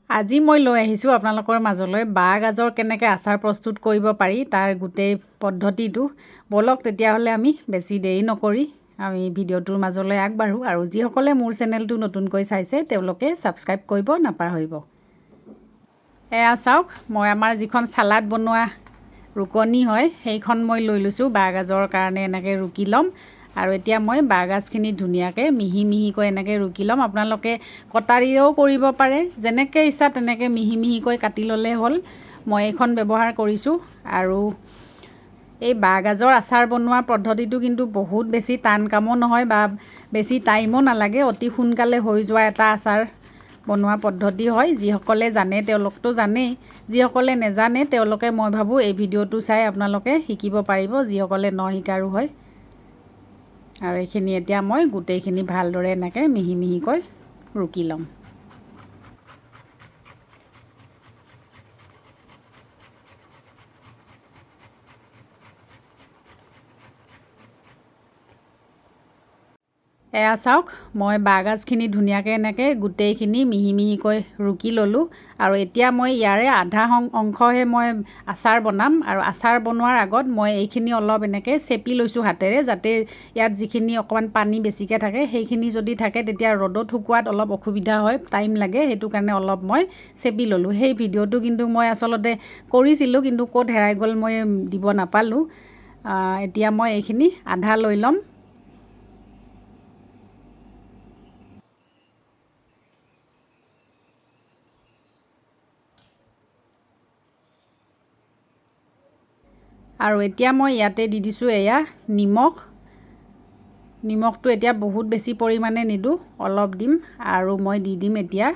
আজি মই লৈ আহিছোঁ আপোনালোকৰ মাজলৈ বাঁহ গাজৰ কেনেকৈ আচাৰ প্ৰস্তুত কৰিব পাৰি তাৰ গোটেই পদ্ধতিটো। ব'লক তেতিয়াহ'লে আমি বেছি দেৰি নকৰি আমি ভিডিঅ'টোৰ মাজলৈ আগবাঢ়োঁ আৰু যিসকলে মোৰ চেনেলটো নতুনকৈ চাইছে তেওঁলোকে ছাবস্ক্ৰাইব কৰিব নাপাহৰিব। এয়া চাওক, মই আমাৰ যিখন চালাড বনোৱা ৰুকনি হয় সেইখন মই লৈ লৈছোঁ। বাঁহ গাজৰ কাৰণে এনেকৈ ৰুকি ল'ম আৰু এতিয়া মই বাঁহ গাজখিনি ধুনীয়াকৈ মিহি মিহিকৈ এনেকৈ ৰুকি ল'ম। আপোনালোকে কটাৰীৰেও কৰিব পাৰে, যেনেকৈ ইচ্ছা তেনেকৈ মিহি মিহিকৈ কাটি ল'লে হ'ল। মই এইখন ব্যৱহাৰ কৰিছোঁ আৰু এই বাঁহ গাজৰ আচাৰ বনোৱা পদ্ধতিটো কিন্তু বহুত বেছি টান কামো নহয় বা বেছি টাইমো নালাগে, অতি সোনকালে হৈ যোৱা এটা আচাৰ বনোৱা পদ্ধতি হয়। যিসকলে জানে তেওঁলোকতো জানেই, যিসকলে নেজানে তেওঁলোকে মই ভাবোঁ এই ভিডিঅ'টো চাই আপোনালোকে শিকিব পাৰিব, যিসকলে শিকাৰো হয়। আৰু এইখিনি এতিয়া মই গোটেইখিনি ভালদৰে এনেকৈ মিহি মিহিকৈ ৰুকি ল'ম। এয়া চাওক, মই বাঁহ গাজখিনি ধুনীয়াকৈ এনেকৈ গোটেইখিনি মিহি মিহিকৈ ৰুকি ল'লোঁ আৰু এতিয়া মই ইয়াৰে আধা অংশহে মই আচাৰ বনাম। আৰু আচাৰ বনোৱাৰ আগত মই এইখিনি অলপ এনেকৈ চেপি লৈছোঁ হাতেৰে, যাতে ইয়াত যিখিনি অকণমান পানী বেছিকৈ থাকে সেইখিনি যদি থাকে তেতিয়া ৰ'দত শুকুৱাত অলপ অসুবিধা হয়, টাইম লাগে, সেইটো কাৰণে অলপ মই চেপি ল'লোঁ। সেই ভিডিঅ'টো কিন্তু মই আচলতে কৰিছিলোঁ, কিন্তু ক'ত হেৰাই গ'ল মই দিব নাপালোঁ। এতিয়া মই এইখিনি আধা লৈ ল'ম। আৰু এতিয়া মই ইয়াতে দি দিছোঁ এয়া নিমখ। নিমখটো এতিয়া বহুত বেছি পৰিমাণে নিদিওঁ, অলপ দিম। আৰু মই দি দিম এতিয়া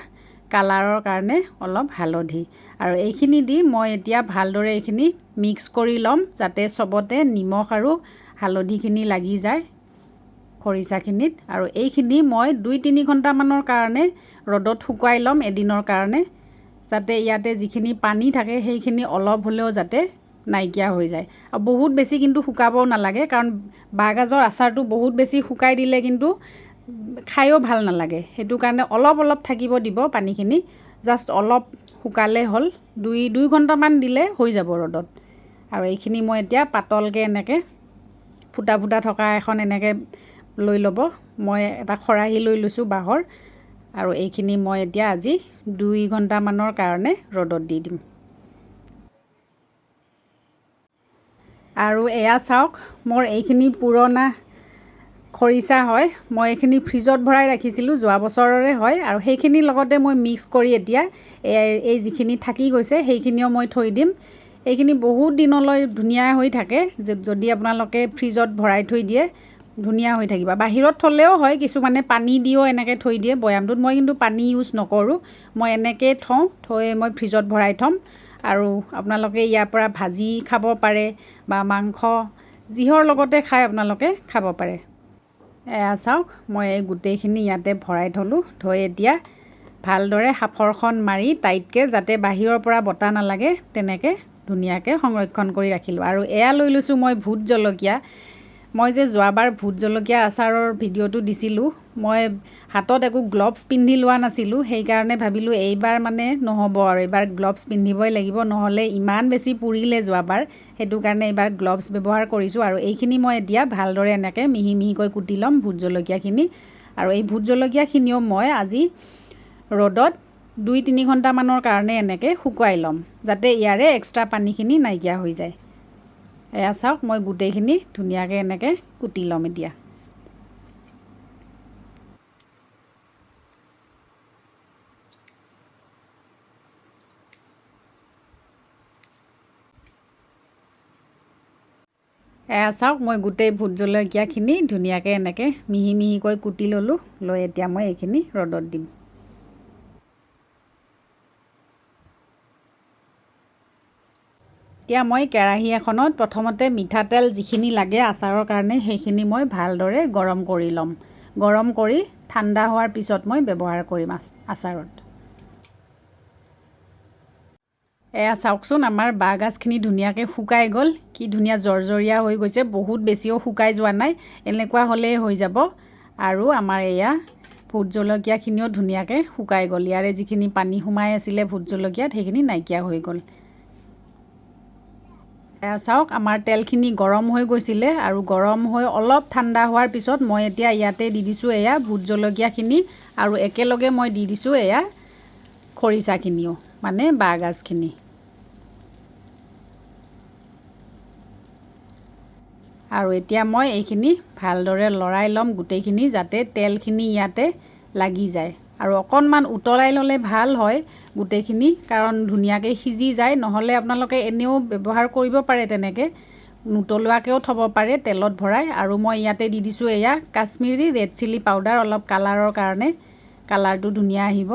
কালাৰৰ কাৰণে অলপ হালধি। আৰু এইখিনি দি মই এতিয়া ভালদৰে এইখিনি মিক্স কৰি ল'ম, যাতে চবতে নিমখ আৰু হালধিখিনি লাগি যায় খৰিচাখিনিত। আৰু এইখিনি মই 2-3 ঘণ্টামানৰ কাৰণে ৰ'দত শুকুৱাই ল'ম এদিনৰ কাৰণে, যাতে ইয়াতে যিখিনি পানী থাকে সেইখিনি অলপ হ'লেও যাতে নাইকিয়া হৈ যায়। আৰু বহুত বেছি কিন্তু শুকাবও নালাগে, কাৰণ বাঁহ গাজৰ আচাৰটো বহুত বেছি শুকাই দিলে কিন্তু খায়ো ভাল নালাগে। সেইটো কাৰণে অলপ অলপ থাকিব দিব পানীখিনি, জাষ্ট অলপ শুকালে হ'ল। 2 ঘণ্টামান দিলে হৈ যাব ৰ'দত। আৰু এইখিনি মই এতিয়া পাতলকৈ এনেকৈ ফুটা ফুটা থকা এখন এনেকৈ লৈ ল'ব। মই এটা খৰাহী লৈ লৈছোঁ বাঁহৰ, আৰু এইখিনি মই এতিয়া আজি 2 ঘণ্টামানৰ কাৰণে ৰ'দত দি দিম। আৰু এয়া চাওক, মোৰ এইখিনি পুৰণা খৰিচা হয়। মই এইখিনি ফ্ৰিজত ভৰাই ৰাখিছিলোঁ, যোৱা বছৰৰে হয়। আৰু সেইখিনিৰ লগতে মই মিক্স কৰি এতিয়া এই যিখিনি থাকি গৈছে সেইখিনিও মই থৈ দিম। এইখিনি বহুত দিনলৈ ধুনীয়া হৈ থাকে যদি আপোনালোকে ফ্ৰিজত ভৰাই থৈ দিয়ে, ধুনীয়া হৈ থাকিব। বাহিৰত থ'লেও হয়, কিছুমানে পানী দিও এনেকৈ থৈ দিয়ে বৈয়ামটোত। মই কিন্তু পানী ইউজ নকৰোঁ, মই এনেকৈয়ে থৈ মই ফ্ৰিজত ভৰাই থ'ম। আৰু আপোনালোকে ইয়াৰ পৰা ভাজি খাব পাৰে বা মাংস, যিহৰ লগতে খাই আপোনালোকে খাব পাৰে। এয়া চাওক, মই এই গোটেইখিনি ইয়াতে ভৰাই থ'লোঁ। থৈ এতিয়া ভালদৰে সাফৰখন মাৰি টাইটকৈ, যাতে বাহিৰৰ পৰা বতাহ নালাগে, তেনেকৈ ধুনীয়াকৈ সংৰক্ষণ কৰি ৰাখিলোঁ। আৰু এয়া লৈ লৈছোঁ মই ভোট জলকীয়া। মই যে যোৱাবাৰ ভোট জলকীয়া আচাৰৰ ভিডিঅ'টো দিছিলোঁ, মই হাতত একো গ্লভছ পিন্ধি লোৱা নাছিলোঁ। সেইকাৰণে ভাবিলোঁ এইবাৰ মানে নহ'ব, আৰু এইবাৰ গ্লভছ পিন্ধিবই লাগিব, নহ'লে ইমান বেছি পুৰিলে যোৱাবাৰ। সেইটো কাৰণে এইবাৰ গ্লভছ ব্যৱহাৰ কৰিছোঁ। আৰু এইখিনি মই এতিয়া ভালদৰে এনেকৈ মিহি মিহিকৈ কুটি ল'ম ভোট জলকীয়াখিনি। আৰু এই ভোট জলকীয়াখিনিও মই আজি ৰ'দত 2-3 ঘণ্টামানৰ কাৰণে এনেকৈ শুকুৱাই ল'ম, যাতে ইয়াৰে এক্সট্ৰা পানীখিনি নাইকিয়া হৈ যায়। এয়া চাওক, মই গোটেইখিনি ধুনীয়াকৈ এনেকৈ কুটি ল'ম এতিয়া। এয়া চাওক, মই গোটেই ভোট জলকীয়াখিনি ধুনীয়াকৈ এনেকৈ মিহি মিহিকৈ কুটি ল'লোঁ। লৈ এতিয়া মই এইখিনি ৰ'দত দিম। এতিয়া মই কেৰাহী এখনত প্ৰথমতে মিঠাতেল যিখিনি লাগে আচাৰৰ কাৰণে সেইখিনি মই ভালদৰে গৰম কৰি ল'ম। গৰম কৰি ঠাণ্ডা হোৱাৰ পিছত মই ব্যৱহাৰ কৰিম আচাৰত। এয়া চাওকচোন, আমাৰ বাঁহ গাজখিনি ধুনীয়াকৈ শুকাই গ'ল, কি ধুনীয়া জৰ্জৰীয়া হৈ গৈছে, বহুত বেছিও শুকাই যোৱা নাই। এনেকুৱা হ'লেই হৈ যাব। আৰু আমাৰ এয়া ভোট জলকীয়াখিনিও ধুনীয়াকৈ শুকাই গ'ল। ইয়াৰে যিখিনি পানী সোমাই আছিলে ভোট জলকীয়াত সেইখিনি নাইকিয়া হৈ গ'ল। এয়া চাওক আমাৰ তেলখিনি গৰম হৈ গৈছিলে আৰু গৰম হৈ অলপ ঠাণ্ডা হোৱাৰ পিছত মই এতিয়া ইয়াতে দি দিছোঁ এয়া ভোট জলকীয়াখিনি আৰু একেলগে মই দি দিছোঁ এয়া খৰিচাখিনিও মানে বাঁহগাজখিনি। আৰু এতিয়া মই এইখিনি ভালদৰে লৰাই ল'ম গোটেইখিনি যাতে তেলখিনি ইয়াতে লাগি যায় আৰু অকণমান উতলাই ল'লে ভাল হয় গোটেইখিনি, কাৰণ ধুনীয়াকৈ সিজি যায়। নহ'লে আপোনালোকে এনেও ব্যৱহাৰ কৰিব পাৰে, তেনেকৈ নুতলোৱাকৈও থ'ব পাৰে তেলত ভৰাই। আৰু মই ইয়াতে দি দিছোঁ এয়া কাশ্মীৰী ৰেড চিলি পাউডাৰ, অলপ কালাৰৰ কাৰণে, কালাৰটো ধুনীয়া আহিব।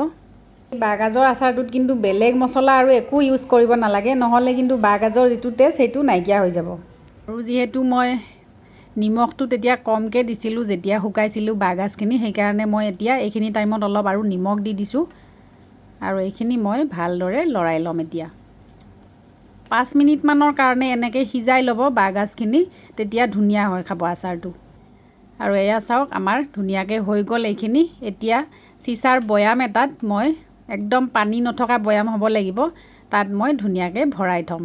বাঁহগাজৰ আচাৰটোত কিন্তু বেলেগ মছলা আৰু একো ইউজ কৰিব নালাগে, নহ'লে কিন্তু বাঁহগাজৰ যিটো টেষ্ট সেইটো নাইকিয়া হৈ যাব। আৰু যিহেতু মই নিমখটো তেতিয়া কমকৈ দিছিলোঁ যেতিয়া শুকাইছিলোঁ বাঁহগাজখিনি, সেইকাৰণে মই এতিয়া এইখিনি টাইমত অলপ আৰু নিমখ দি দিছোঁ আৰু এইখিনি মই ভালদৰে লৰাই ল'ম। এতিয়া 5 মিনিটমানৰ কাৰণে এনেকৈ সিজাই ল'ব বাঁহগাজখিনি, তেতিয়া ধুনীয়া হয় খাব আচাৰটো। আৰু এয়া চাওক আমাৰ ধুনীয়াকৈ হৈ গ'ল এইখিনি। এতিয়া চিচাৰ বৈয়াম এটাত মই একদম পানী নথকা বৈয়াম হ'ব লাগিব, তাত মই ধুনীয়াকৈ ভৰাই থ'ম।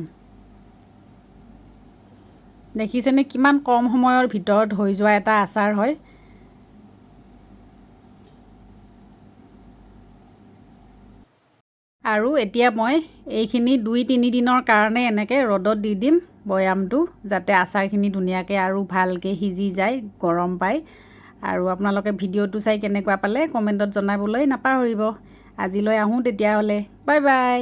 দেখিছেনে কিমান কম সময়ৰ ভিতৰত হৈ যোৱা এটা আচাৰ হয়। আৰু এতিয়া মই এইখিনি 2-3 দিনৰ কাৰণে এনেকৈ ৰ'দত দি দিম বৈয়ামটো, যাতে আচাৰখিনি ধুনীয়াকৈ আৰু ভালকৈ সিজি যায় গৰম পাই। আৰু আপোনালোকে ভিডিঅ'টো চাই কেনেকুৱা পালে কমেণ্টত জনাবলৈ নাপাহৰিব। আজিলৈ আহোঁ তেতিয়াহ'লে, বাই বাই।